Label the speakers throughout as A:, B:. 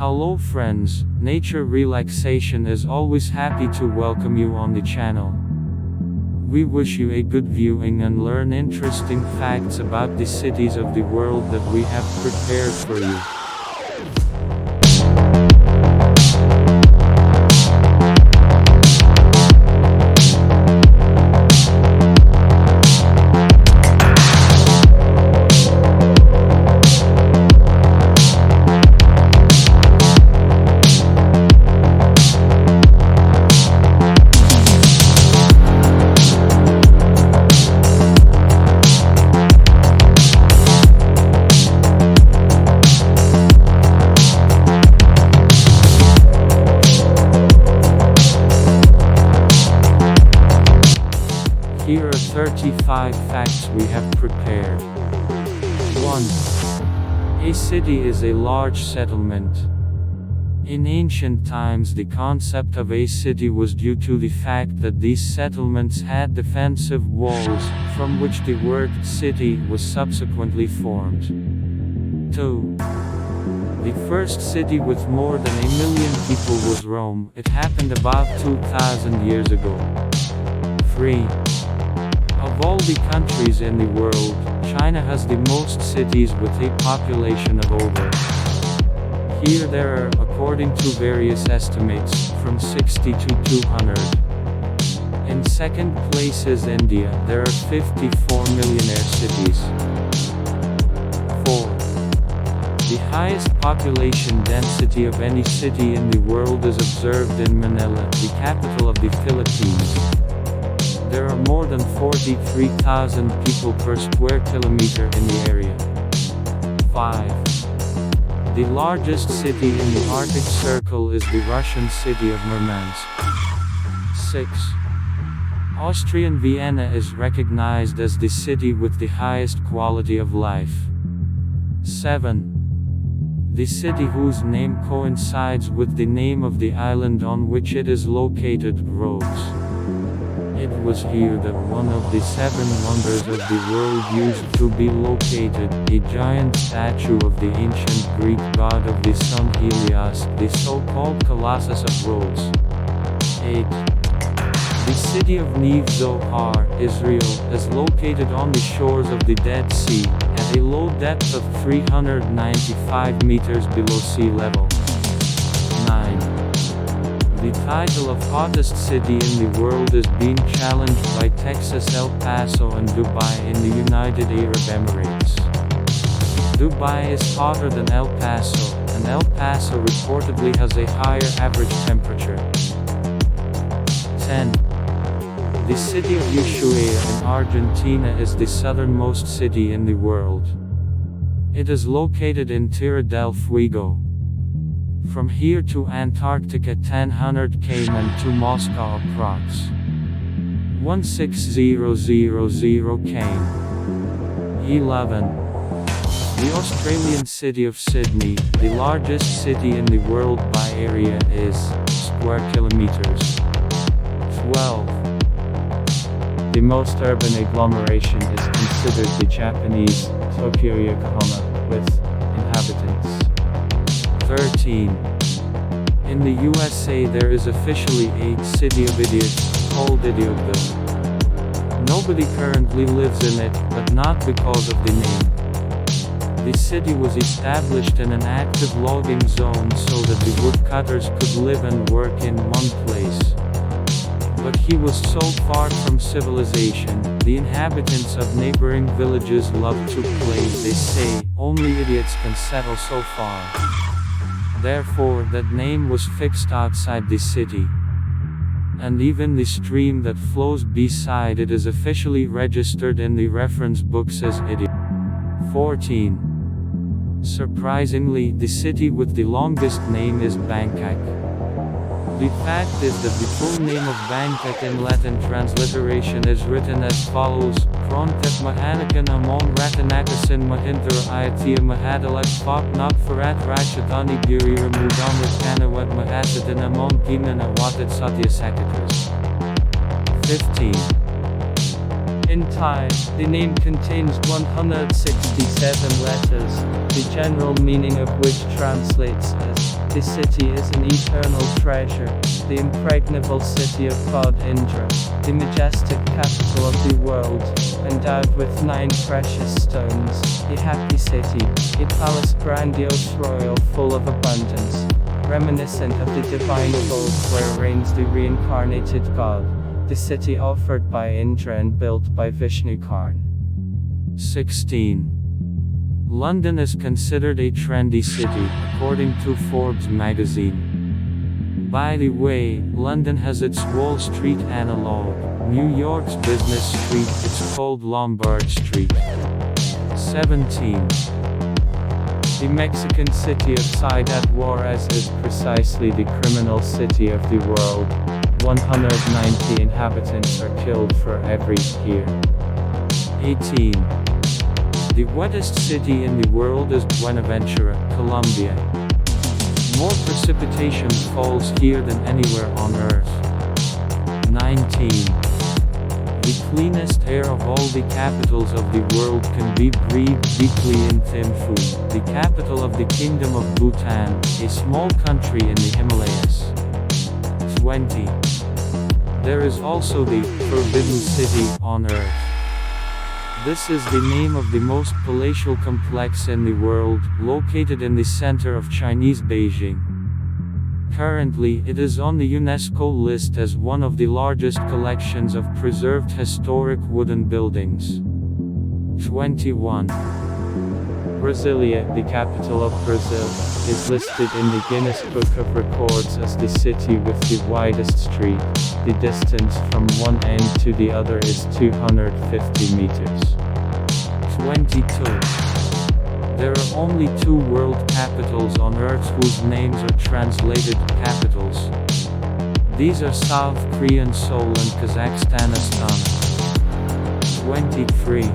A: Hello friends, Nature Relaxation is always happy to welcome you on the channel. We wish you a good viewing and learn interesting facts about the cities of the world that we have prepared for you. Here are 35 facts we have prepared. 1. A city is a large settlement. In ancient times, the concept of a city was due to the fact that these settlements had defensive walls, from which the word city was subsequently formed. 2. The first city with more than 1 million people was Rome. It happened about 2,000 years ago. 3. Of all the countries in the world, China has the most cities with a population of over. Here there are, according to various estimates, from 60 to 200. In second place is India. There are 54 millionaire cities. 4. The highest population density of any city in the world is observed in Manila, the capital of the Philippines. There are more than 43,000 people per square kilometer in the area. 5. The largest city in the Arctic Circle is the Russian city of Murmansk. 6. Austrian Vienna is recognized as the city with the highest quality of life. 7. The city whose name coincides with the name of the island on which it is located, Rhodes. It was here that one of the 7 wonders of the world used to be located, a giant statue of the ancient Greek god of the sun Helios, the so-called Colossus of Rhodes. 8. The city of Neve Zohar, Israel, is located on the shores of the Dead Sea, at a low depth of 395 meters below sea level. 9. The title of hottest city in the world is being challenged by Texas, El Paso and Dubai in the United Arab Emirates. Dubai is hotter than El Paso, and El Paso reportedly has a higher average temperature. 10. The city of Ushuaia in Argentina is the southernmost city in the world. It is located in Tierra del Fuego. From here to Antarctica 1000 km and to Moscow approx. 16000 km. 11. The Australian city of Sydney, the largest city in the world by area, is square kilometers. 12. The most urban agglomeration is considered the Japanese Tokyo Yokohama, with inhabitants. 13. In the USA there is officially a city of idiots, called Idiotville. Nobody currently lives in it, but not because of the name. The city was established in an active logging zone so that the woodcutters could live and work in one place. But he was so far from civilization, the inhabitants of neighboring villages love to play. They say, only idiots can settle so far. Therefore, that name was fixed outside the city. And even the stream that flows beside it is officially registered in the reference books as idiot. 14. Surprisingly, the city with the longest name is Bangkok. The fact is that the full name of Bangkok in Latin transliteration is written as follows: Prontet Mahanakan Amon Ratanakasin Mahinthar Ayatia Mahadalak Fok Nok Farat Rashadani Buri Ramudamit Kanawat Mahasatan Amon Giman Awatat Satya Sakatras. 15.
B: In Thai, the name contains 167 letters, the general meaning of which translates as, "The city is an eternal treasure, the impregnable city of God Indra, the majestic capital of the world, endowed with 9 precious stones, a happy city, a palace grandiose royal full of abundance, reminiscent of the divine abode where reigns the reincarnated God. The city offered by Indra and built by Vishnu Karn."
A: 16. London is considered a trendy city, according to Forbes magazine. By the way, London has its Wall Street analog, New York's business street, it's called Lombard Street. 17. The Mexican city of Ciudad Juarez is precisely the criminal city of the world. 190 inhabitants are killed for every year. 18. The wettest city in the world is Buenaventura, Colombia. More precipitation falls here than anywhere on Earth. 19. The cleanest air of all the capitals of the world can be breathed deeply in Thimphu, the capital of the Kingdom of Bhutan, a small country in the Himalayas. 20. There is also the Forbidden City on Earth. This is the name of the most palatial complex in the world, located in the center of Chinese Beijing. Currently, it is on the UNESCO list as one of the largest collections of preserved historic wooden buildings. 21. Brasilia, the capital of Brazil, is listed in the Guinness Book of Records as the city with the widest street. The distance from one end to the other is 250 meters. 22. There are only 2 world capitals on Earth whose names are translated capitals. These are South Korean Seoul and Kazakhstan Astana. 23.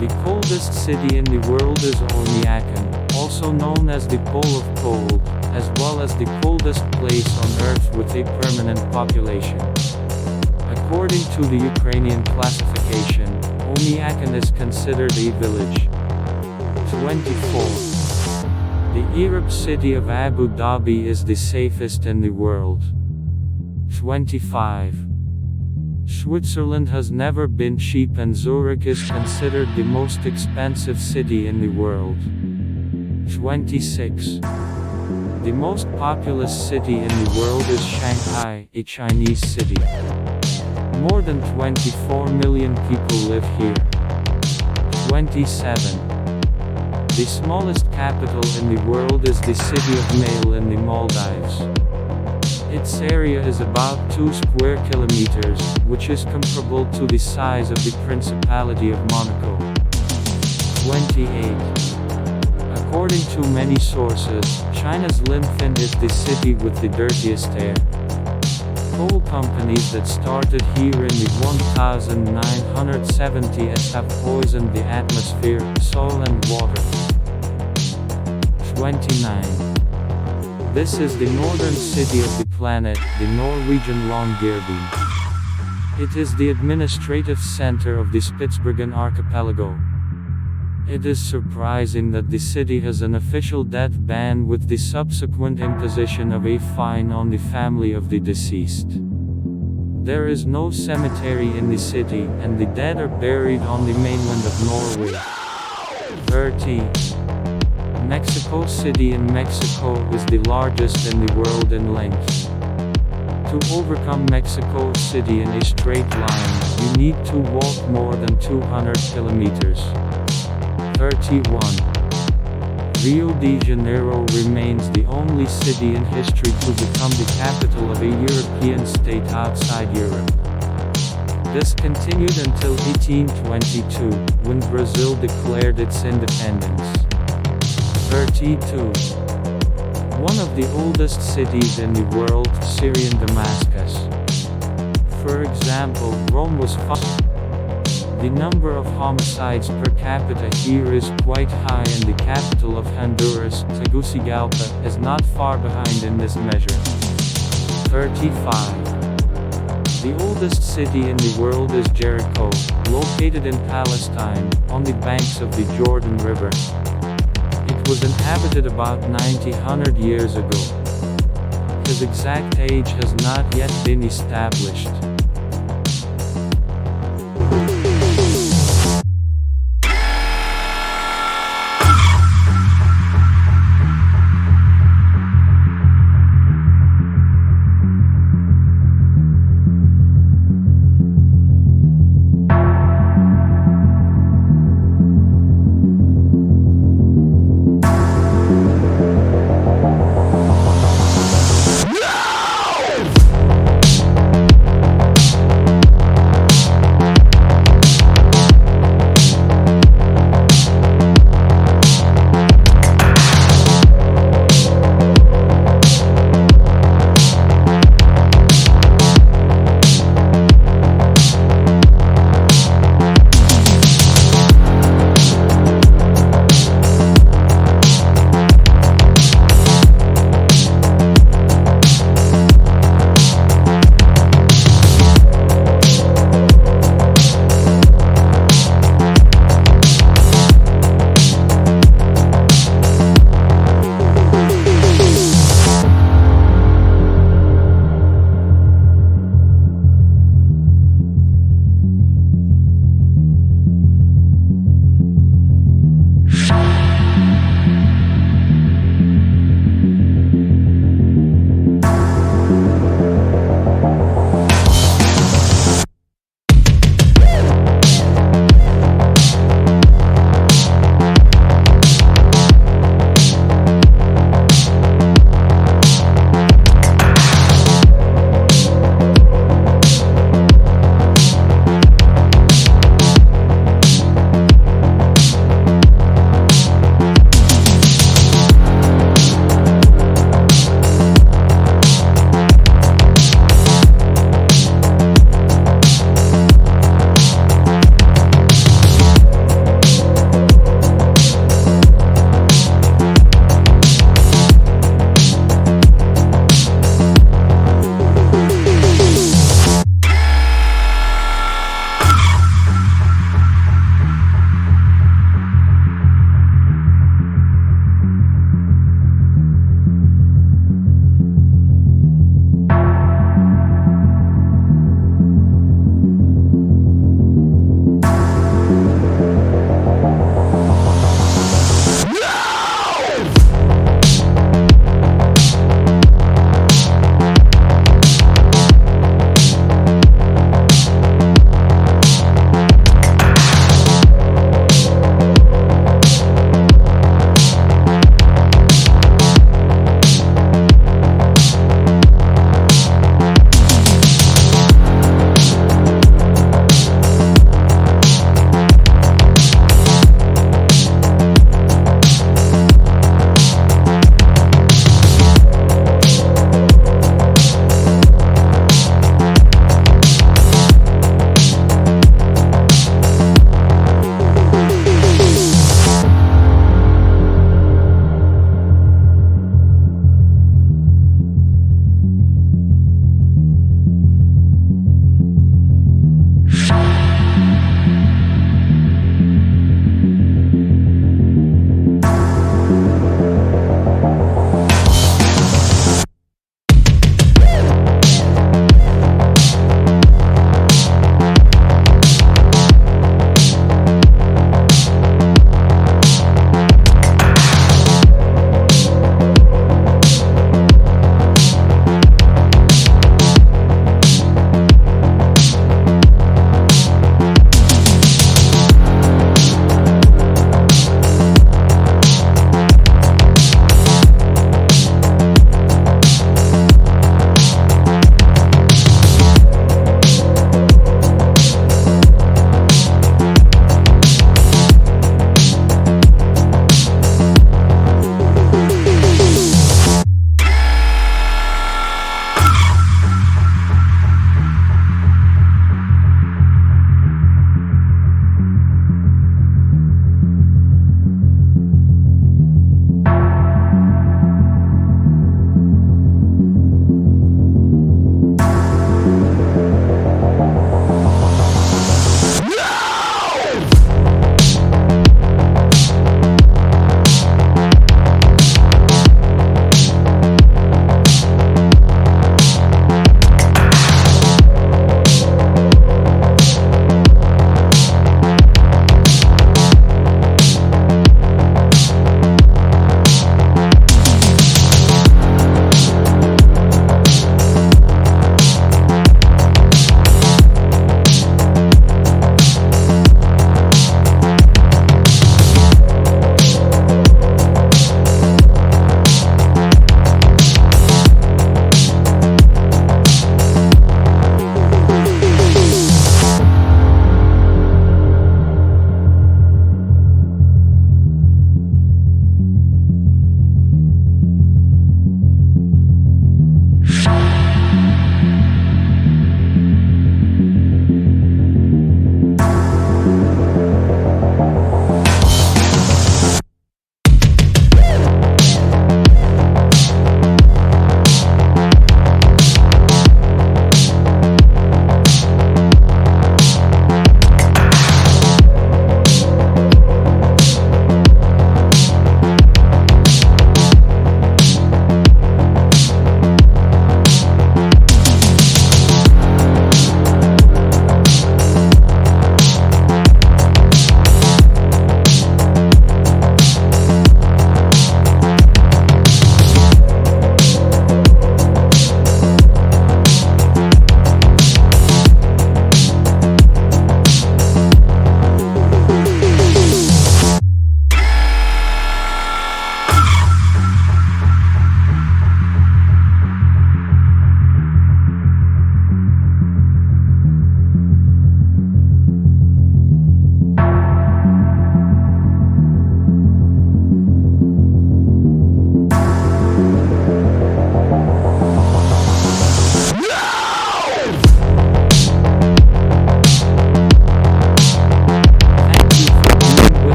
A: The coldest city in the world is Oymyakon, also known as the Pole of Cold, as well as the coldest place on Earth with a permanent population. According to the Ukrainian classification, Oymyakon is considered a village. 24. The Arab city of Abu Dhabi is the safest in the world. 25. Switzerland has never been cheap and Zurich is considered the most expensive city in the world. 26. The most populous city in the world is Shanghai, a Chinese city. More than 24 million people live here. 27. The smallest capital in the world is the city of Male in the Maldives. Its area is about 2 square kilometers, which is comparable to the size of the Principality of Monaco. 28. According to many sources, China's Linfen is the city with the dirtiest air. Coal companies that started here in the 1970s have poisoned the atmosphere, soil and water. 29. This is the northern city of the planet, the Norwegian Longyearbyen. It is the administrative center of the Spitsbergen archipelago. It is surprising that the city has an official death ban with the subsequent imposition of a fine on the family of the deceased. There is no cemetery in the city, and the dead are buried on the mainland of Norway. 30. Mexico City in Mexico is the largest in the world in length. To overcome Mexico City in a straight line, you need to walk more than 200 kilometers. 31. Rio de Janeiro remains the only city in history to become the capital of a European state outside Europe. This continued until 1822, when Brazil declared its independence. 32. One of the oldest cities in the world, Syrian Damascus. For example, Rome was founded. The number of homicides per capita here is quite high, and the capital of Honduras, Tegucigalpa, is not far behind in this measure. 35. The oldest city in the world is Jericho, located in Palestine, on the banks of the Jordan River. It was inhabited about 900 years ago. His exact age has not yet been established.